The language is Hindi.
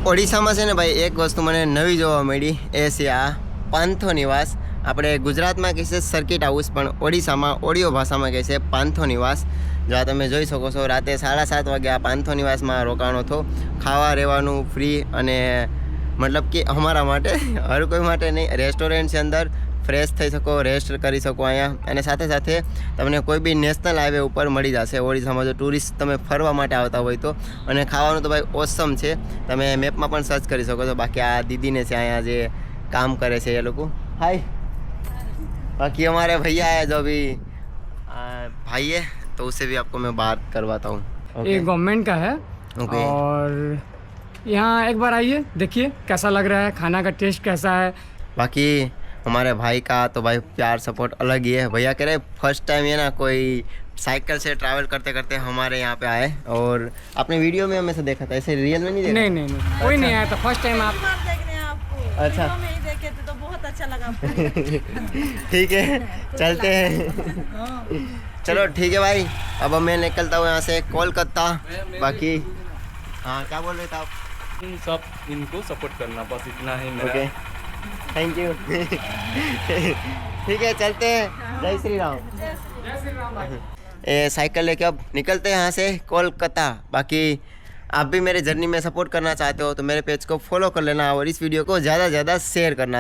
ઓડિશામાં છે ને ભાઈ એક વસ્તુ મને નવી જોવા મળી, એ છે આ પાંથો નિવાસ. આપણે ગુજરાતમાં કહે છે સર્કિટ હાઉસ, પણ ઓડિશામાં ઓડિયો ભાષામાં કહે છે પાંથો નિવાસ. જો આ તમે જોઈ શકો છો, રાતે 7:30 વાગે આ પાંથો નિવાસમાં રોકાણો થો. ખાવા રહેવાનું ફ્રી, અને મતલબ કે અમારા માટે, હર કોઈ માટે નહીં. રેસ્ટોરન્ટ છે અંદર, ફ્રેશ થઈ શકો, રેસ્ટ કરી શકો અહીંયા. અને સાથે સાથે તમને કોઈ બી નેશનલ હાઈવે ઉપર મળી જશે ઓડિશામાં, જો ટુરિસ્ટ તમે ફરવા માટે આવતા હોય તો. અને ખાવાનું તો ભાઈ ઓસમ છે, તમે મેપમાં પણ સર્ચ કરી શકો છો. બાકી આ દીદીને છે અહીંયા જે काम करे से ये लोग. हाय, बाकी हमारे भैया है जो अभी भाई है, तो उससे भी आपको मैं बात करवाता हूँ. ये गवर्नमेंट का है. और यहाँ एक बार आइए, देखिए कैसा लग रहा है, खाना का टेस्ट कैसा है. बाकी हमारे भाई का तो भाई प्यार सपोर्ट अलग ही है. भैया कह रहे फर्स्ट टाइम ये ना कोई साइकिल से ट्रैवल करते करते हमारे यहाँ पे आए, और आपने वीडियो में हमें से देखा था, ऐसे रियल में नहीं देखा? नहीं, कोई नहीं आया था. फर्स्ट टाइम आप देख रहे हैं आपको. अच्छा, में ही देखे थे तो बहुत अच्छा लगा आपको. ठीक है, चलते हैं. चलो ठीक है भाई, अब मैं निकलता हूँ यहाँ से कोलकाता. बाकी हाँ, क्या बोल रहे थे आप? इन सब इनको सपोर्ट करना, बस इतना ही मेरा. Okay, thank you. ठीक है, चलते हैं. जय श्री राम. ये साइकिल लेके अब निकलते हैं यहाँ से कोलकाता. बाकी आप भी मेरे जर्नी में सपोर्ट करना चाहते हो तो मेरे पेज को फॉलो कर लेना, और इस वीडियो को ज़्यादा से ज़्यादा शेयर करना.